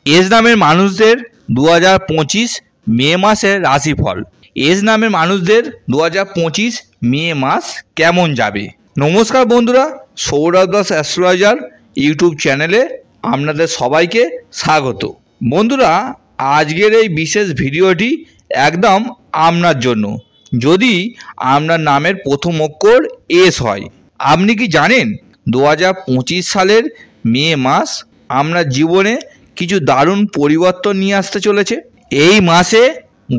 Age নামের মানুষদের 2025 মে মাসের রাশিফল। এজ নামের মানুষদের 2025 মে মাস কেমন যাবে? নমস্কার বন্ধুরা, সৌরভ দাস অ্যাস্ট্রোলজার ইউটিউব চ্যানেলে আপনাদের সবাইকে স্বাগত। বন্ধুরা, আজকের এই বিশেষ ভিডিওটি একদম আপনার জন্য। যদি আপনার নামের প্রথম অক্ষর এস হয়। আপনি কি জানেন 2025 সালের মে মাস আপনার জীবনে কিছু দারুণ পরিবর্তন নিয়ে আসতে চলেছে। এই মাসে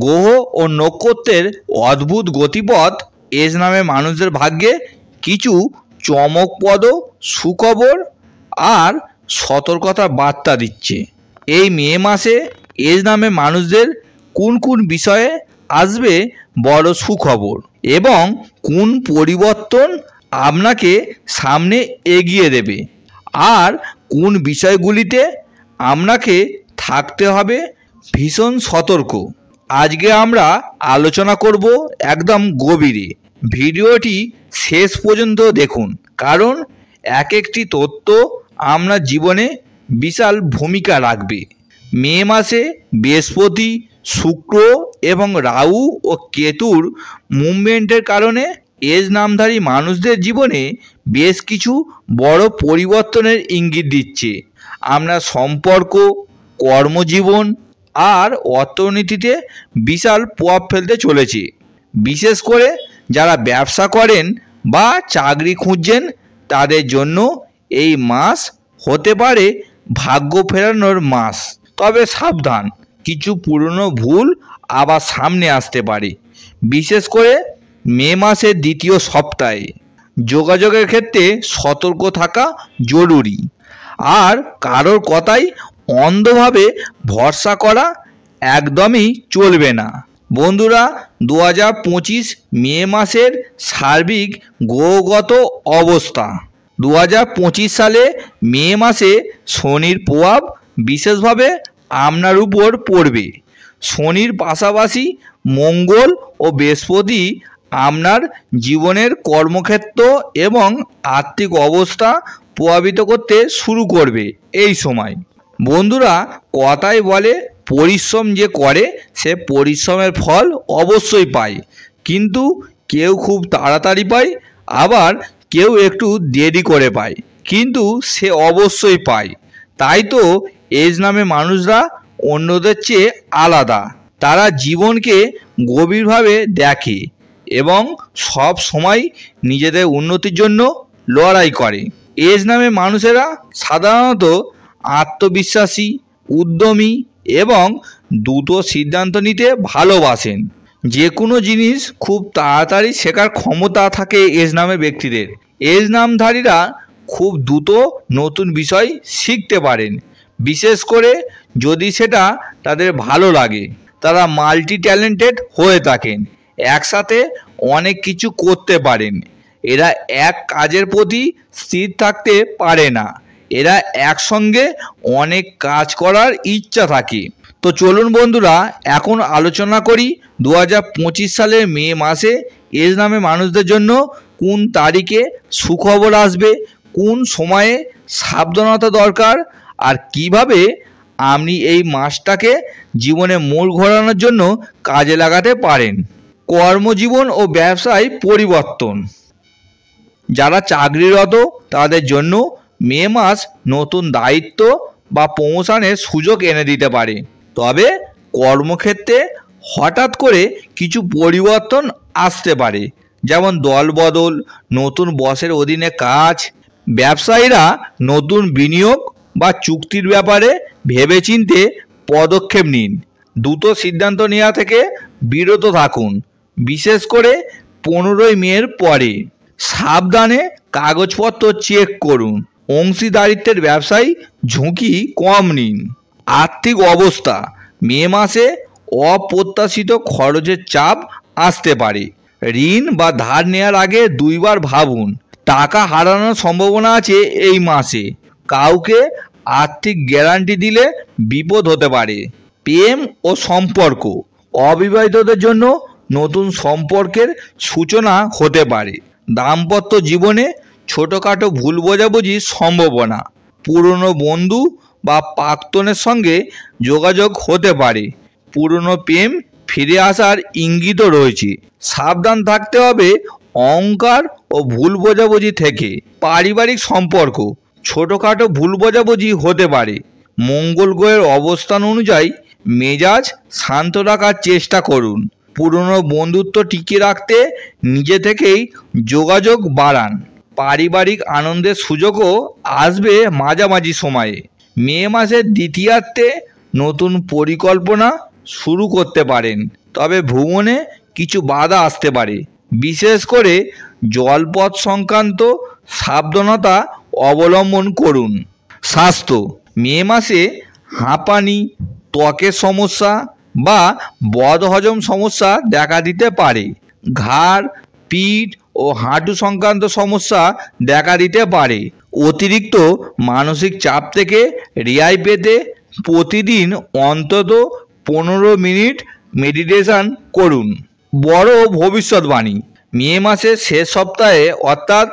গ্রহ ও নক্ষত্রের অদ্ভুত গতিপথ এজ নামে মানুষদের ভাগ্যে কিছু চমকপ্রদ সুখবর আর সতর্কতার বার্তা দিচ্ছে। এই মে মাসে এজ নামে মানুষদের কোন কোন বিষয়ে আসবে বড় সুখবর এবং কোন পরিবর্তন আপনাকে সামনে এগিয়ে দেবে, আর কোন বিষয়গুলিতে আপনাকে থাকতে হবে ভীষণ সতর্ক। আজকে আমরা আলোচনা করব একদম গভীরে। ভিডিওটি শেষ পর্যন্ত দেখুন, কারণ এক একটি তথ্য আপনার জীবনে বিশাল ভূমিকা রাখবে। মে মাসে বৃহস্পতি, শুক্র এবং রাহু ও কেতুর মুভমেন্টের কারণে এজ নামধারী মানুষদের জীবনে বেশ কিছু বড় পরিবর্তনের ইঙ্গিত দিচ্ছে। আপনার সম্পর্ক, কর্মজীবন আর অর্থনীতিতে বিশাল প্রভাব ফেলতে চলেছে। বিশেষ করে যারা ব্যবসা করেন বা চাকরি খুঁজছেন তাদের জন্য এই মাস হতে পারে ভাগ্য ফেরানোর মাস। তবে সাবধান, কিছু পুরনো ভুল আবার সামনে আসতে পারে। বিশেষ করে মে মাসের দ্বিতীয় সপ্তাহে যোগাযোগের ক্ষেত্রে সতর্ক থাকা জরুরি। আর কারোর কথাই অন্ধভাবে ভরসা করা একদমই চলবে না। বন্ধুরা, 2025 মে মাসের সার্বিক গ্রহগত অবস্থা। 2025 সালে মে মাসে শনির প্রভাব বিশেষভাবে আপনার উপর পড়বে। শনির পাশাপাশি মঙ্গল ও বৃহস্পতি আপনার জীবনের কর্মক্ষেত্র এবং আর্থিক অবস্থা প্রভাবিত করতে শুরু করবে এই সময়। বন্ধুরা, কথাই বলে পরিশ্রম যে করে সে পরিশ্রমের ফল অবশ্যই পায়, কিন্তু কেউ খুব তাড়াতাড়ি পায়, আবার কেউ একটু দেরি করে পায়, কিন্তু সে অবশ্যই পায়। তাই তো এজ নামে মানুষরা অন্যদের চেয়ে আলাদা। তারা জীবনকে গভীরভাবে দেখে এবং সব সময় নিজেদের উন্নতির জন্য লড়াই করে। এজ নামে মানুষেরা সাধারণত আত্মবিশ্বাসী, উদ্যমী এবং দ্রুত সিদ্ধান্ত নিতে ভালোবাসেন। যে কোনো জিনিস খুব তাড়াতাড়ি শেখার ক্ষমতা থাকে এজ নামে ব্যক্তিদের। এজ নামধারীরা খুব দ্রুত নতুন বিষয় শিখতে পারেন, বিশেষ করে যদি সেটা তাদের ভালো লাগে। তারা মাল্টি ট্যালেন্টেড হয়ে থাকেন, একসাথে অনেক কিছু করতে পারেন। এরা এক কাজের প্রতি স্থির থাকতে পারে না, এরা একসঙ্গে অনেক কাজ করার ইচ্ছা থাকে। তো চলুন বন্ধুরা, এখন আলোচনা করি 2025 সালের মে মাসে এজ নামে মানুষদের জন্য কোন তারিখে সুখবর আসবে, কোন সময়ে সাবধানতা দরকার, আর কিভাবে আপনি এই মাসটাকে জীবনে মোড় ঘোরানোর জন্য কাজে লাগাতে পারেন। কর্মজীবন ও ব্যবসায় পরিবর্তন। যারা চাকরিরত তাদের জন্য মে মাস নতুন দায়িত্ব বা প্রমোশনের সুযোগ এনে দিতে পারে। তবে কর্মক্ষেত্রে হঠাৎ করে কিছু পরিবর্তন আসতে পারে, যেমন দলবদল, নতুন বসের অধীনে কাজ। ব্যবসায়ীরা নতুন বিনিয়োগ বা চুক্তির ব্যাপারে ভেবেচিন্তে পদক্ষেপ নিন। দ্রুত সিদ্ধান্ত নেওয়া থেকে বিরত থাকুন, বিশেষ করে 15ই মের পরে। সাবধানে কাগজপত্র চেক করুন। অংশীদারিত্বের ব্যবসায় ঝুঁকি কম নিন। আর্থিক অবস্থা। মে মাসে অপ্রত্যাশিত খরচের চাপ আসতে পারে। ঋণ বা ধার নেওয়ার আগে দুইবার ভাবুন। টাকা হারানোর সম্ভাবনা আছে এই মাসে। কাউকে আর্থিক গ্যারান্টি দিলে বিপদ হতে পারে। প্রেম ও সম্পর্ক। অবিবাহিতদের জন্য নতুন সম্পর্কের সূচনা হতে পারে। দাম্পত্য জীবনে ছোটোখাটো ভুল বোঝাবুঝির সম্ভাবনা। পুরনো বন্ধু বা প্রাক্তনের সঙ্গে যোগাযোগ হতে পারে। পুরনো প্রেম ফিরে আসার ইঙ্গিতও রয়েছে। সাবধান থাকতে হবে অহংকার ও ভুল বোঝাবুঝি থেকে। পারিবারিক সম্পর্ক ছোটোখাটো ভুল বোঝাবুঝি হতে পারে। মঙ্গল গ্রহের অবস্থান অনুযায়ী মেজাজ শান্ত রাখার চেষ্টা করুন। পুরনো বন্ধুত্ব টিকিয়ে রাখতে নিজে থেকেই যোগাযোগ বাড়ান। পারিবারিক আনন্দের সুযোগও আসবে মাঝামাঝি সময়ে। মে মাসের দ্বিতীয়ার্ধে নতুন পরিকল্পনা শুরু করতে পারেন, তবে ভ্রমণে কিছু বাধা আসতে পারে। বিশেষ করে জলপথ সংক্রান্ত সাবধানতা অবলম্বন করুন। স্বাস্থ্য মে মাসে হাঁপানি, ত্বকের সমস্যা বা বদহজম সমস্যা দেখা দিতে পারে। ঘাড়, পিঠ ও হাঁটু সংক্রান্ত সমস্যা দেখা দিতে পারে। অতিরিক্ত মানসিক চাপ থেকে রেহাই পেতে প্রতিদিন অন্তত 15 মিনিট মেডিটেশন করুন। বড় ভবিষ্যৎবাণী মে মাসের শেষ সপ্তাহে অর্থাৎ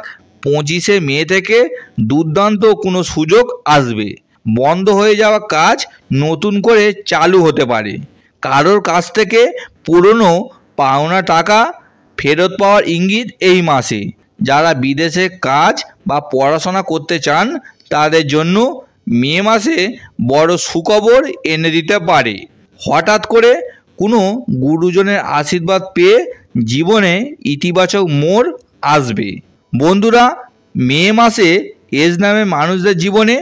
25শে মে থেকে দুর্দান্ত কোনো সুযোগ আসবে। বন্ধ হয়ে যাওয়া কাজ নতুন করে চালু হতে পারে। কারোর কাছ থেকে পুরনো পাওনা টাকা ফেরত পাওয়ার ইঙ্গিত এই মাসে। যারা বিদেশে কাজ বা পড়াশোনা করতে চান তাদের জন্য মে মাসে বড় সুখবর এনে দিতে পারে। হঠাৎ করে কোনো গুরুজনের আশীর্বাদ পেয়ে জীবনে ইতিবাচক মোড় আসবে। বন্ধুরা, মে মাসে এজ নামে মানুষদের জীবনে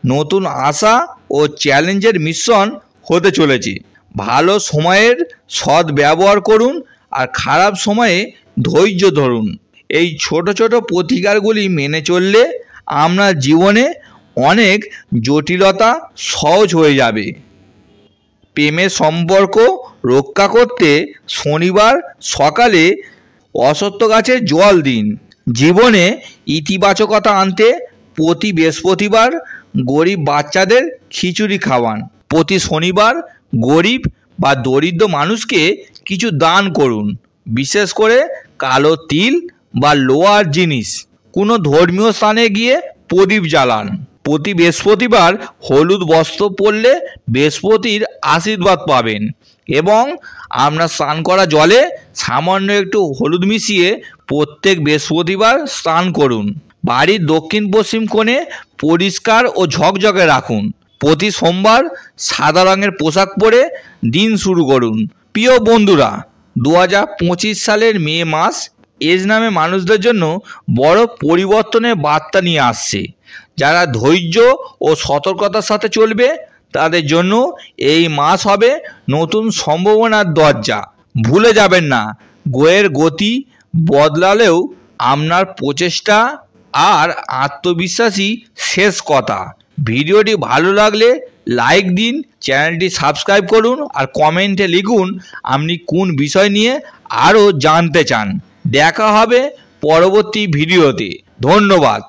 নতুন আশা ও চ্যালেঞ্জের মিশ্রণ হতে চলেছে। ভালো সময়ের সৎ ব্যবহার করুন আর খারাপ সময়ে ধৈর্য ধরুন। এই ছোট ছোট প্রতিকারগুলি মেনে চললে আপনার জীবনে অনেক জটিলতা সহজ হয়ে যাবে। প্রেমের সম্পর্ক রক্ষা করতে শনিবার সকালে অশ্বত্থ গাছে জল দিন। জীবনে ইতিবাচকতা আনতে প্রতি বৃহস্পতিবার গরিব বাচ্চাদের খিচুড়ি খাওয়ান। প্রতি শনিবার গরিব বা দরিদ্র মানুষকে কিছু দান করুন, বিশেষ করে কালো তিল বা লোহার জিনিস। কোনো ধর্মীয় স্থানে গিয়ে প্রদীপ জ্বালান। প্রতি বৃহস্পতিবার হলুদ বস্ত্র পরলে বৃহস্পতির আশীর্বাদ পাবেন এবং আপনার স্নান করা জলে সামান্য একটু হলুদ মিশিয়ে প্রত্যেক বৃহস্পতিবার স্নান করুন। বাড়ির দক্ষিণ পশ্চিম কোণে পরিষ্কার ও ঝকঝকে রাখুন। প্রতি সোমবার সাদা রঙের পোশাক পরে দিন শুরু করুন। প্রিয় বন্ধুরা, 2025 সালের মে মাস এজ নামে মানুষদের জন্য বড় পরিবর্তনের বার্তা নিয়ে আসছে। যারা ধৈর্য ও সতর্কতার সাথে চলবে তাদের জন্য এই মাস হবে নতুন সম্ভাবনার দরজা। ভুলে যাবেন না, গ্রহের গতি বদলালেও আপনার প্রচেষ্টা আর আত্মবিশ্বাসী শেষ কথা। ভিডিওটি ভালো লাগলে লাইক দিন, চ্যানেলটি সাবস্ক্রাইব করুন আর কমেন্টে লিখুন আপনি কোন বিষয় নিয়ে আরও জানতে চান। দেখা হবে পরবর্তী ভিডিওতে। ধন্যবাদ।